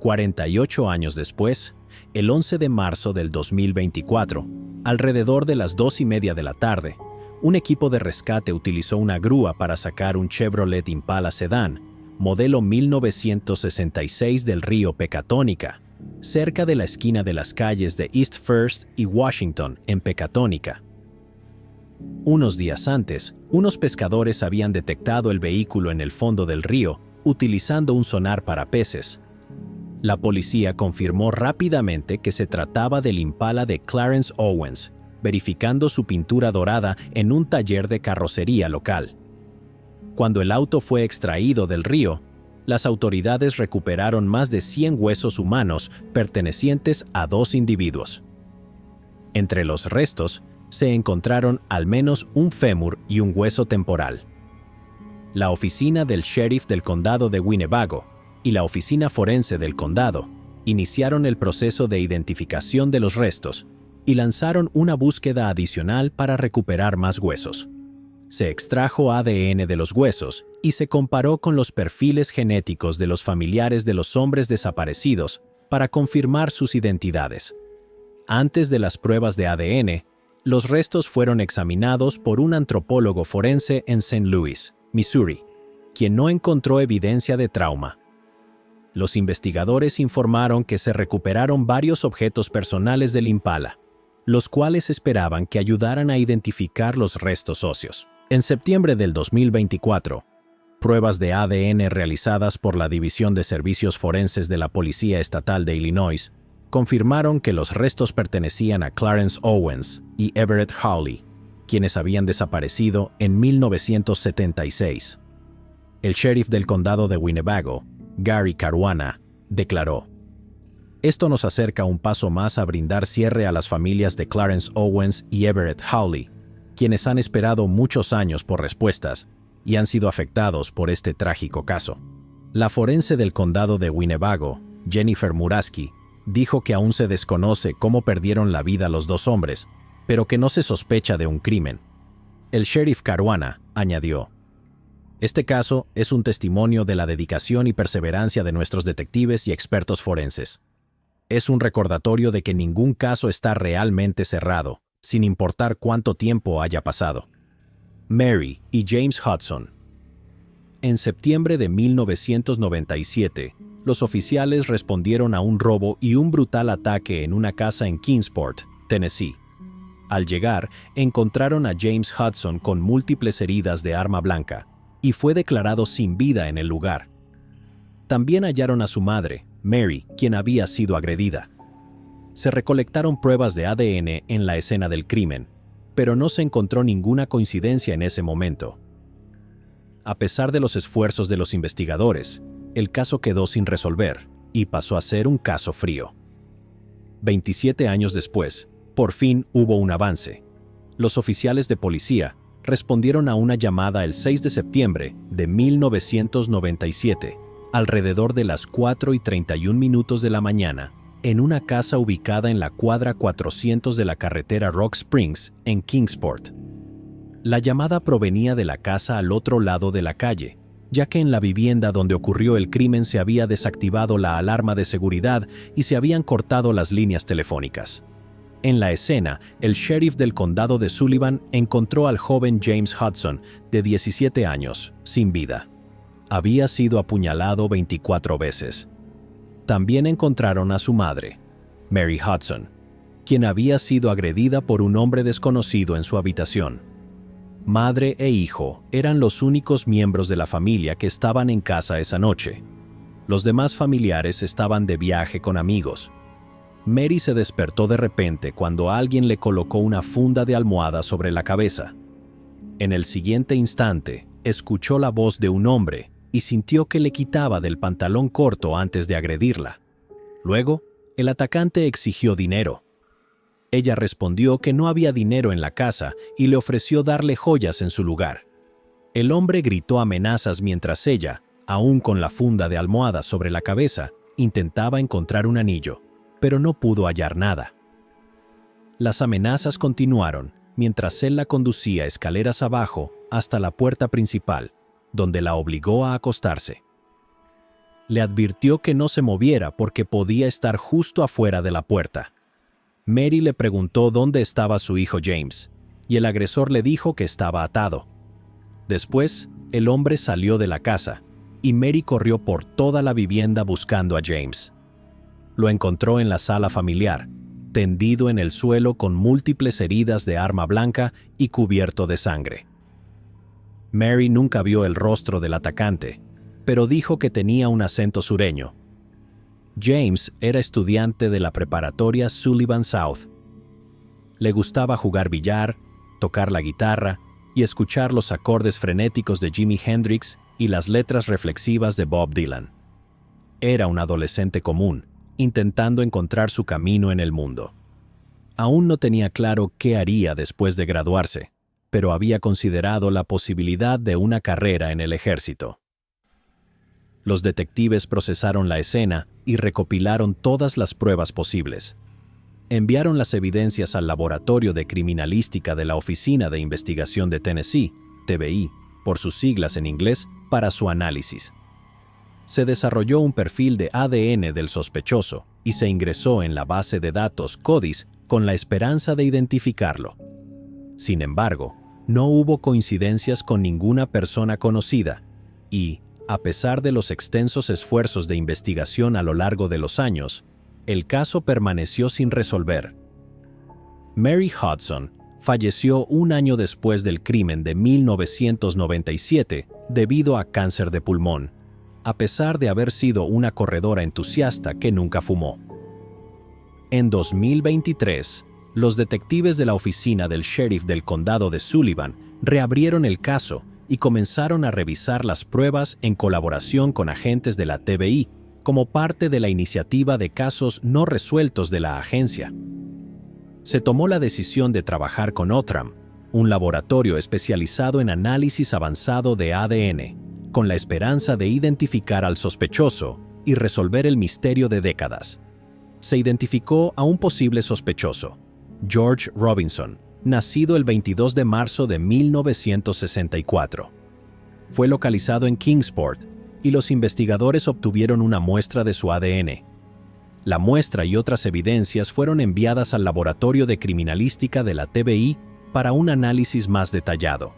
A: 48 años después, el 11 de marzo del 2024, alrededor de las 2:30 de la tarde, un equipo de rescate utilizó una grúa para sacar un Chevrolet Impala sedán, modelo 1966 del río Pecatonica, cerca de la esquina de las calles de East First y Washington, en Pecatonica. Unos días antes, unos pescadores habían detectado el vehículo en el fondo del río utilizando un sonar para peces. La policía confirmó rápidamente que se trataba del Impala de Clarence Owens, verificando su pintura dorada en un taller de carrocería local. Cuando el auto fue extraído del río, las autoridades recuperaron más de 100 huesos humanos pertenecientes a 2 individuos. Entre los restos, se encontraron al menos un fémur y un hueso temporal. La oficina del sheriff del condado de Winnebago y la oficina forense del condado iniciaron el proceso de identificación de los restos y lanzaron una búsqueda adicional para recuperar más huesos. Se extrajo ADN de los huesos y se comparó con los perfiles genéticos de los familiares de los hombres desaparecidos para confirmar sus identidades. Antes de las pruebas de ADN, los restos fueron examinados por un antropólogo forense en St. Louis, Missouri, quien no encontró evidencia de trauma. Los investigadores informaron que se recuperaron varios objetos personales del Impala, los cuales esperaban que ayudaran a identificar los restos óseos. En septiembre del 2024, pruebas de ADN realizadas por la División de Servicios Forenses de la Policía Estatal de Illinois confirmaron que los restos pertenecían a Clarence Owens y Everett Hawley, quienes habían desaparecido en 1976. El sheriff del condado de Winnebago, Gary Caruana, declaró: "Esto nos acerca un paso más a brindar cierre a las familias de Clarence Owens y Everett Hawley, quienes han esperado muchos años por respuestas y han sido afectados por este trágico caso". La forense del condado de Winnebago, Jennifer Muraski, dijo que aún se desconoce cómo perdieron la vida los dos hombres, pero que no se sospecha de un crimen. El sheriff Caruana añadió: "Este caso es un testimonio de la dedicación y perseverancia de nuestros detectives y expertos forenses. Es un recordatorio de que ningún caso está realmente cerrado, sin importar cuánto tiempo haya pasado". Mary y James Hudson. En septiembre de 1997, los oficiales respondieron a un robo y un brutal ataque en una casa en Kingsport, Tennessee. Al llegar, encontraron a James Hudson con múltiples heridas de arma blanca y fue declarado sin vida en el lugar. También hallaron a su madre, Mary, quien había sido agredida. Se recolectaron pruebas de ADN en la escena del crimen, pero no se encontró ninguna coincidencia en ese momento. A pesar de los esfuerzos de los investigadores, el caso quedó sin resolver y pasó a ser un caso frío. 27 años después, por fin hubo un avance. Los oficiales de policía respondieron a una llamada el 6 de septiembre de 1997, alrededor de las 4:31 de la mañana, en una casa ubicada en la cuadra 400 de la carretera Rock Springs, en Kingsport. La llamada provenía de la casa al otro lado de la calle, ya que en la vivienda donde ocurrió el crimen se había desactivado la alarma de seguridad y se habían cortado las líneas telefónicas. En la escena, el sheriff del condado de Sullivan encontró al joven James Hudson, de 17 años, sin vida. Había sido apuñalado 24 veces. También encontraron a su madre, Mary Hudson, quien había sido agredida por un hombre desconocido en su habitación. Madre e hijo eran los únicos miembros de la familia que estaban en casa esa noche. Los demás familiares estaban de viaje con amigos. Mary se despertó de repente cuando alguien le colocó una funda de almohada sobre la cabeza. En el siguiente instante, escuchó la voz de un hombre y sintió que le quitaba del pantalón corto antes de agredirla. Luego, el atacante exigió dinero. Ella respondió que no había dinero en la casa y le ofreció darle joyas en su lugar. El hombre gritó amenazas mientras ella, aún con la funda de almohada sobre la cabeza, intentaba encontrar un anillo, pero no pudo hallar nada. Las amenazas continuaron mientras él la conducía escaleras abajo hasta la puerta principal, donde la obligó a acostarse. Le advirtió que no se moviera porque podía estar justo afuera de la puerta. Mary le preguntó dónde estaba su hijo James, y el agresor le dijo que estaba atado. Después, el hombre salió de la casa, y Mary corrió por toda la vivienda buscando a James. Lo encontró en la sala familiar, tendido en el suelo con múltiples heridas de arma blanca y cubierto de sangre. Mary nunca vio el rostro del atacante, pero dijo que tenía un acento sureño. James era estudiante de la preparatoria Sullivan South. Le gustaba jugar billar, tocar la guitarra y escuchar los acordes frenéticos de Jimi Hendrix y las letras reflexivas de Bob Dylan. Era un adolescente común, intentando encontrar su camino en el mundo. Aún no tenía claro qué haría después de graduarse, pero había considerado la posibilidad de una carrera en el ejército. Los detectives procesaron la escena y recopilaron todas las pruebas posibles. Enviaron las evidencias al Laboratorio de Criminalística de la Oficina de Investigación de Tennessee, TBI, por sus siglas en inglés, para su análisis. Se desarrolló un perfil de ADN del sospechoso y se ingresó en la base de datos CODIS con la esperanza de identificarlo. Sin embargo, no hubo coincidencias con ninguna persona conocida y, a pesar de los extensos esfuerzos de investigación a lo largo de los años, el caso permaneció sin resolver. Mary Hudson falleció un año después del crimen de 1997 debido a cáncer de pulmón, a pesar de haber sido una corredora entusiasta que nunca fumó. En 2023, los detectives de la oficina del sheriff del condado de Sullivan reabrieron el caso y comenzaron a revisar las pruebas en colaboración con agentes de la TBI como parte de la iniciativa de casos no resueltos de la agencia. Se tomó la decisión de trabajar con Outram, un laboratorio especializado en análisis avanzado de ADN, con la esperanza de identificar al sospechoso y resolver el misterio de décadas. Se identificó a un posible sospechoso, George Robinson, nacido el 22 de marzo de 1964. Fue localizado en Kingsport y los investigadores obtuvieron una muestra de su ADN. La muestra y otras evidencias fueron enviadas al Laboratorio de Criminalística de la TBI para un análisis más detallado.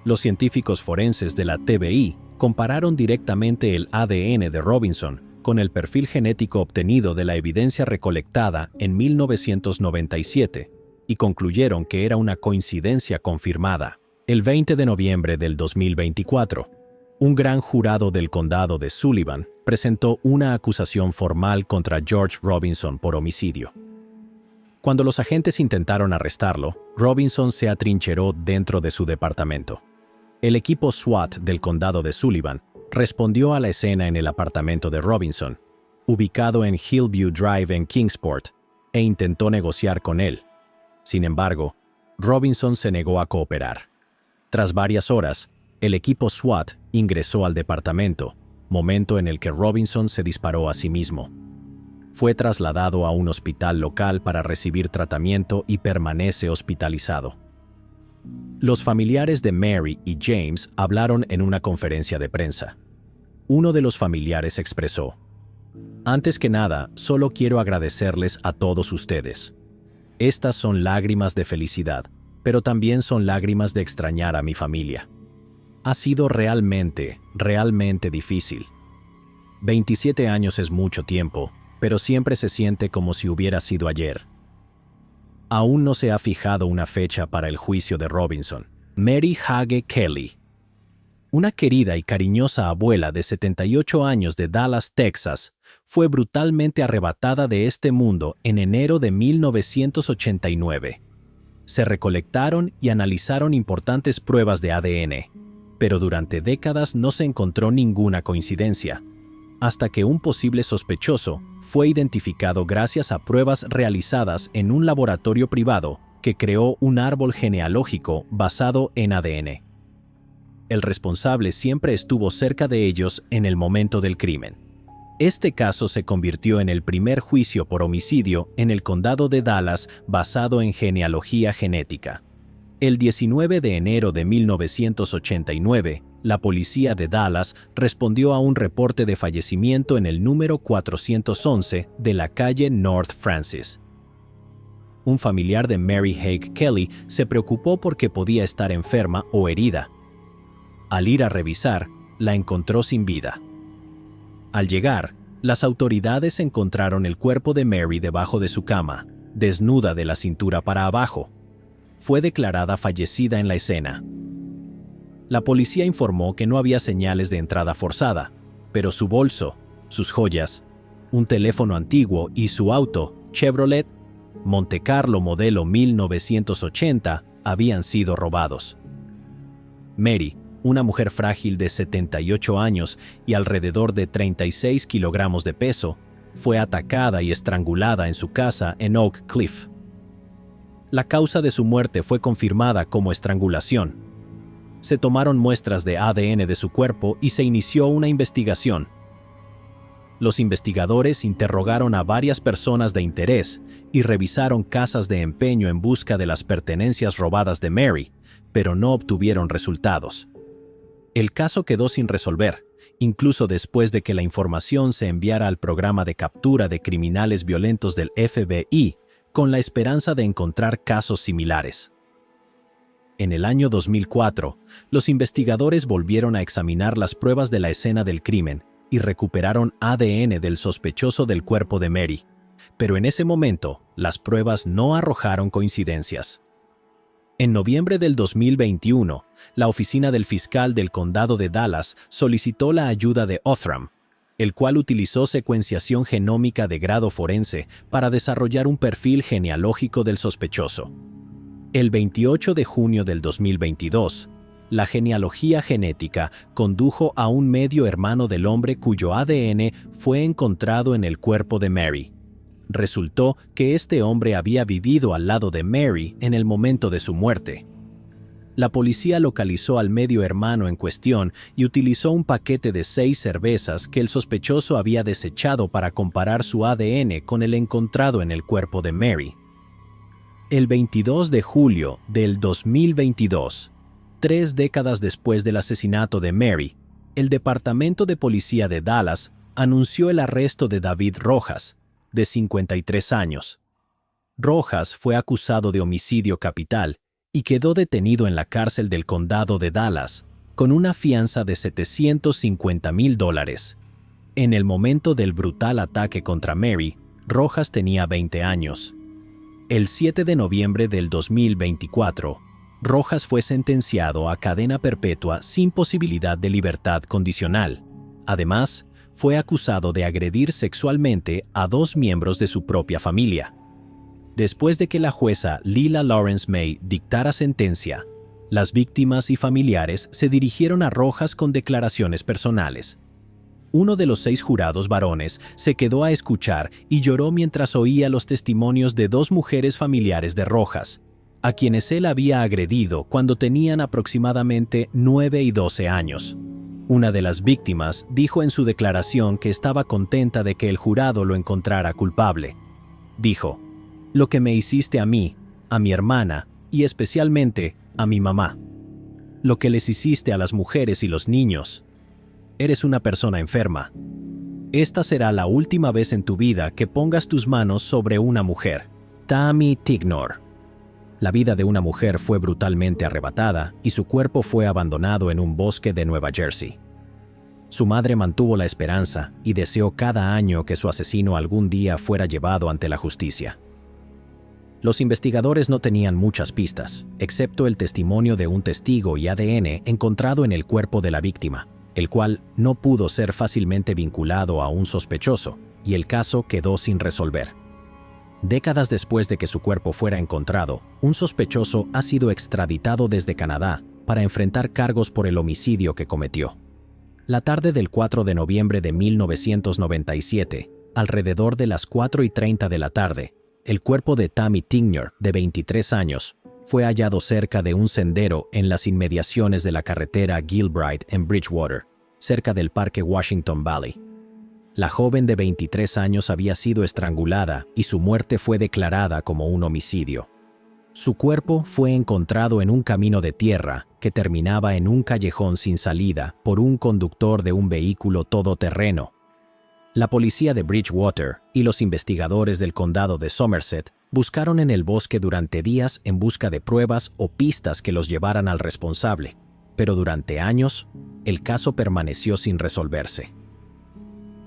A: Los científicos forenses de la TBI compararon directamente el ADN de Robinson con el perfil genético obtenido de la evidencia recolectada en 1997 y concluyeron que era una coincidencia confirmada. El 20 de noviembre del 2024, un gran jurado del condado de Sullivan presentó una acusación formal contra George Robinson por homicidio. Cuando los agentes intentaron arrestarlo, Robinson se atrincheró dentro de su departamento. El equipo SWAT del condado de Sullivan respondió a la escena en el apartamento de Robinson, ubicado en Hillview Drive en Kingsport, e intentó negociar con él. Sin embargo, Robinson se negó a cooperar. Tras varias horas, el equipo SWAT ingresó al departamento, momento en el que Robinson se disparó a sí mismo. Fue trasladado a un hospital local para recibir tratamiento y permanece hospitalizado. Los familiares de Mary y James hablaron en una conferencia de prensa. Uno de los familiares expresó: "Antes que nada, solo quiero agradecerles a todos ustedes. Estas son lágrimas de felicidad, pero también son lágrimas de extrañar a mi familia. Ha sido realmente difícil. 27 años es mucho tiempo, pero siempre se siente como si hubiera sido ayer. Aún no se ha fijado una fecha para el juicio de Robinson." Mary Hage Kelly, una querida y cariñosa abuela de 78 años de Dallas, Texas, fue brutalmente arrebatada de este mundo en enero de 1989. Se recolectaron y analizaron importantes pruebas de ADN, pero durante décadas no se encontró ninguna coincidencia, hasta que un posible sospechoso fue identificado gracias a pruebas realizadas en un laboratorio privado que creó un árbol genealógico basado en ADN. El responsable siempre estuvo cerca de ellos en el momento del crimen. Este caso se convirtió en el primer juicio por homicidio en el condado de Dallas basado en genealogía genética. El 19 de enero de 1989, la policía de Dallas respondió a un reporte de fallecimiento en el número 411 de la calle North Francis. Un familiar de Mary Hage Kelly se preocupó porque podía estar enferma o herida. Al ir a revisar, la encontró sin vida. Al llegar, las autoridades encontraron el cuerpo de Mary debajo de su cama, desnuda de la cintura para abajo. Fue declarada fallecida en la escena. La policía informó que no había señales de entrada forzada, pero su bolso, sus joyas, un teléfono antiguo y su auto, Chevrolet Monte Carlo modelo 1980, habían sido robados. Mary, una mujer frágil de 78 años y alrededor de 36 kilogramos de peso, fue atacada y estrangulada en su casa en Oak Cliff. La causa de su muerte fue confirmada como estrangulación. Se tomaron muestras de ADN de su cuerpo y se inició una investigación. Los investigadores interrogaron a varias personas de interés y revisaron casas de empeño en busca de las pertenencias robadas de Mary, pero no obtuvieron resultados. El caso quedó sin resolver, incluso después de que la información se enviara al programa de captura de criminales violentos del FBI, con la esperanza de encontrar casos similares. En el año 2004, los investigadores volvieron a examinar las pruebas de la escena del crimen y recuperaron ADN del sospechoso del cuerpo de Mary, pero en ese momento las pruebas no arrojaron coincidencias. En noviembre del 2021, la oficina del fiscal del condado de Dallas solicitó la ayuda de Othram, el cual utilizó secuenciación genómica de grado forense para desarrollar un perfil genealógico del sospechoso. El 28 de junio del 2022, la genealogía genética condujo a un medio hermano del hombre cuyo ADN fue encontrado en el cuerpo de Mary. Resultó que este hombre había vivido al lado de Mary en el momento de su muerte. La policía localizó al medio hermano en cuestión y utilizó un paquete de 6 cervezas que el sospechoso había desechado para comparar su ADN con el encontrado en el cuerpo de Mary. El 22 de julio del 2022, 3 décadas después del asesinato de Mary, el Departamento de Policía de Dallas anunció el arresto de David Rojas, de 53 años. Rojas fue acusado de homicidio capital y quedó detenido en la cárcel del condado de Dallas, con una fianza de $750,000. En el momento del brutal ataque contra Mary, Rojas tenía 20 años. El 7 de noviembre del 2024, Rojas fue sentenciado a cadena perpetua sin posibilidad de libertad condicional. Además, fue acusado de agredir sexualmente a 2 miembros de su propia familia. Después de que la jueza Lila Lawrence May dictara sentencia, las víctimas y familiares se dirigieron a Rojas con declaraciones personales. Uno de los 6 jurados varones se quedó a escuchar y lloró mientras oía los testimonios de 2 mujeres familiares de Rojas, a quienes él había agredido cuando tenían aproximadamente 9 y 12 años. Una de las víctimas dijo en su declaración que estaba contenta de que el jurado lo encontrara culpable. Dijo: «Lo que me hiciste a mí, a mi hermana y especialmente a mi mamá. Lo que les hiciste a las mujeres y los niños. Eres una persona enferma. Esta será la última vez en tu vida que pongas tus manos sobre una mujer». Tammy Tignor. La vida de una mujer fue brutalmente arrebatada y su cuerpo fue abandonado en un bosque de Nueva Jersey. Su madre mantuvo la esperanza y deseó cada año que su asesino algún día fuera llevado ante la justicia. Los investigadores no tenían muchas pistas, excepto el testimonio de un testigo y ADN encontrado en el cuerpo de la víctima, el cual no pudo ser fácilmente vinculado a un sospechoso, y el caso quedó sin resolver. Décadas después de que su cuerpo fuera encontrado, un sospechoso ha sido extraditado desde Canadá para enfrentar cargos por el homicidio que cometió. La tarde del 4 de noviembre de 1997, alrededor de las 4:30 de la tarde, el cuerpo de Tammy Tignor, de 23 años, fue hallado cerca de un sendero en las inmediaciones de la carretera Gilbride en Bridgewater, cerca del Parque Washington Valley. La joven de 23 años había sido estrangulada y su muerte fue declarada como un homicidio. Su cuerpo fue encontrado en un camino de tierra que terminaba en un callejón sin salida por un conductor de un vehículo todoterreno. La policía de Bridgewater y los investigadores del condado de Somerset buscaron en el bosque durante días en busca de pruebas o pistas que los llevaran al responsable, pero durante años, el caso permaneció sin resolverse.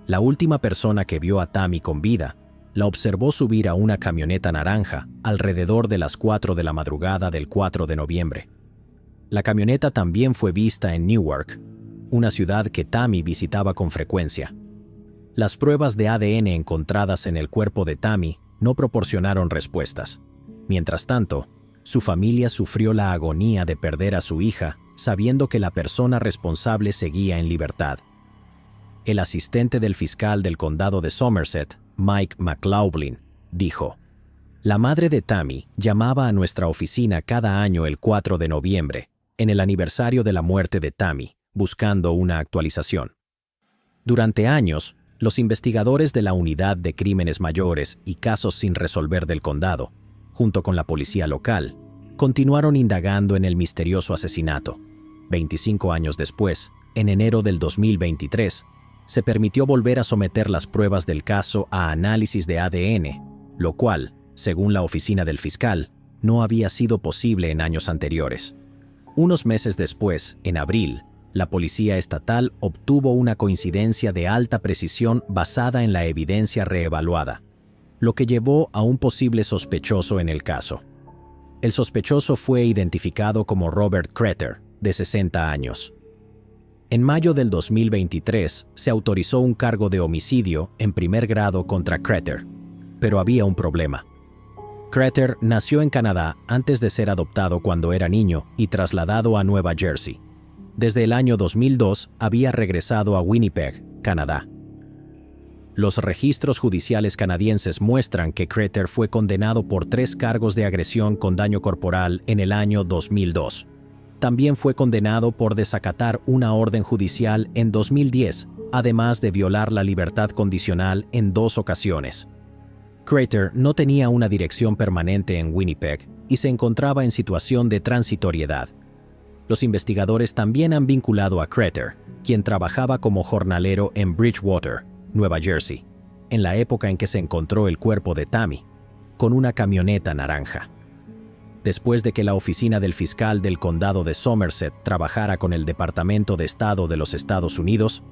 A: La última persona que vio a Tammy con vida la observó subir a una camioneta naranja alrededor de las 4 de la madrugada del 4 de noviembre. La camioneta también fue vista en Newark, una ciudad que Tammy visitaba con frecuencia. Las pruebas de ADN encontradas en el cuerpo de Tammy no proporcionaron respuestas. Mientras tanto, su familia sufrió la agonía de perder a su hija, sabiendo que la persona responsable seguía en libertad. El asistente del fiscal del condado de Somerset, Mike McLaughlin, dijo: La madre de Tammy llamaba a nuestra oficina cada año el 4 de noviembre, en el aniversario de la muerte de Tammy, buscando una actualización. Durante años, los investigadores de la Unidad de Crímenes Mayores y Casos sin Resolver del Condado, junto con la policía local, continuaron indagando en el misterioso asesinato. 25 años después, en enero del 2023, se permitió volver a someter las pruebas del caso a análisis de ADN, lo cual, según la oficina del fiscal, no había sido posible en años anteriores. Unos meses después, en abril, la policía estatal obtuvo una coincidencia de alta precisión basada en la evidencia reevaluada, lo que llevó a un posible sospechoso en el caso. El sospechoso fue identificado como Robert Kreter, de 60 años. En mayo del 2023 se autorizó un cargo de homicidio en primer grado contra Kreter, pero había un problema. Kreter nació en Canadá antes de ser adoptado cuando era niño y trasladado a Nueva Jersey. Desde el año 2002 había regresado a Winnipeg, Canadá. Los registros judiciales canadienses muestran que Kreter fue condenado por 3 cargos de agresión con daño corporal en el año 2002. También fue condenado por desacatar una orden judicial en 2010, además de violar la libertad condicional en 2 ocasiones. Kreter no tenía una dirección permanente en Winnipeg y se encontraba en situación de transitoriedad. Los investigadores también han vinculado a Kreter, quien trabajaba como jornalero en Bridgewater, Nueva Jersey, en la época en que se encontró el cuerpo de Tammy, con una camioneta naranja. Después de que la oficina del fiscal del condado de Somerset trabajara con el Departamento de Estado de los Estados Unidos,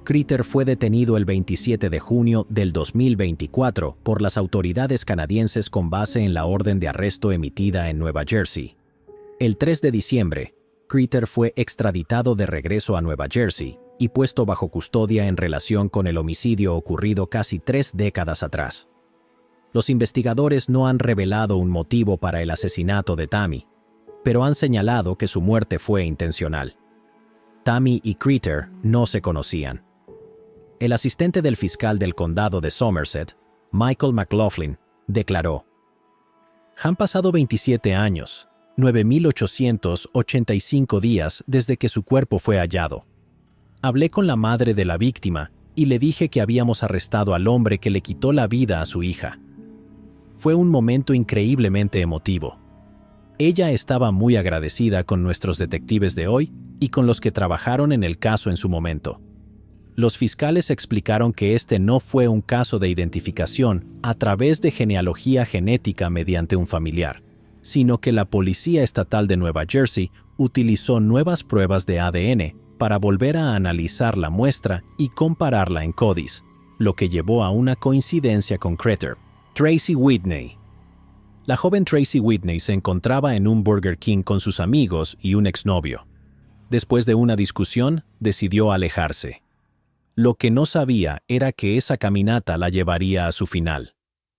A: Kreter fue detenido el 27 de junio del 2024 por las autoridades canadienses con base en la orden de arresto emitida en Nueva Jersey. El 3 de diciembre, Kreter fue extraditado de regreso a Nueva Jersey y puesto bajo custodia en relación con el homicidio ocurrido casi 3 décadas atrás. Los investigadores no han revelado un motivo para el asesinato de Tammy, pero han señalado que su muerte fue intencional. Tammy y Kreter no se conocían. El asistente del fiscal del condado de Somerset, Michael McLaughlin, declaró: «Han pasado 27 años, 9,885 días desde que su cuerpo fue hallado. Hablé con la madre de la víctima y le dije que habíamos arrestado al hombre que le quitó la vida a su hija. Fue un momento increíblemente emotivo. Ella estaba muy agradecida con nuestros detectives de hoy y con los que trabajaron en el caso en su momento. Los fiscales explicaron que este no fue un caso de identificación a través de genealogía genética mediante un familiar, sino que la Policía Estatal de Nueva Jersey utilizó nuevas pruebas de ADN para volver a analizar la muestra y compararla en CODIS, lo que llevó a una coincidencia con Kreter. Tracy Whitney. La joven Tracy Whitney se encontraba en un Burger King con sus amigos y un exnovio. Después de una discusión, decidió alejarse. Lo que no sabía era que esa caminata la llevaría a su final.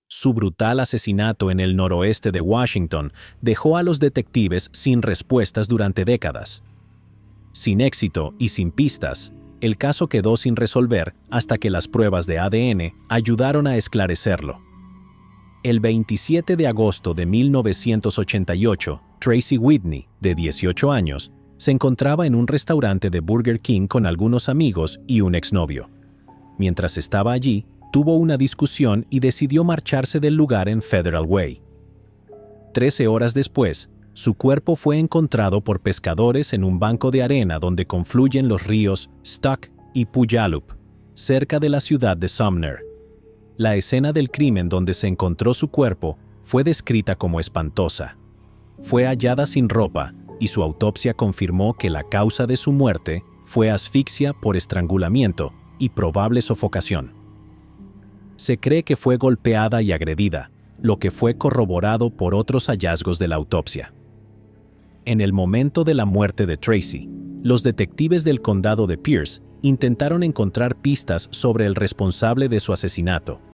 A: Su brutal asesinato en el noroeste de Washington dejó a los detectives sin respuestas durante décadas. Sin éxito y sin pistas, el caso quedó sin resolver hasta que las pruebas de ADN ayudaron a esclarecerlo. El 27 de agosto de 1988, Tracy Whitney, de 18 años, se encontraba en un restaurante de Burger King con algunos amigos y un exnovio. Mientras estaba allí, tuvo una discusión y decidió marcharse del lugar en Federal Way. 13 horas después, su cuerpo fue encontrado por pescadores en un banco de arena donde confluyen los ríos Stuck y Puyallup, cerca de la ciudad de Sumner. La escena del crimen donde se encontró su cuerpo fue descrita como espantosa. Fue hallada sin ropa y su autopsia confirmó que la causa de su muerte fue asfixia por estrangulamiento y probable sofocación. Se cree que fue golpeada y agredida, lo que fue corroborado por otros hallazgos de la autopsia. En el momento de la muerte de Tracy, los detectives del condado de Pierce intentaron encontrar pistas sobre el responsable de su asesinato,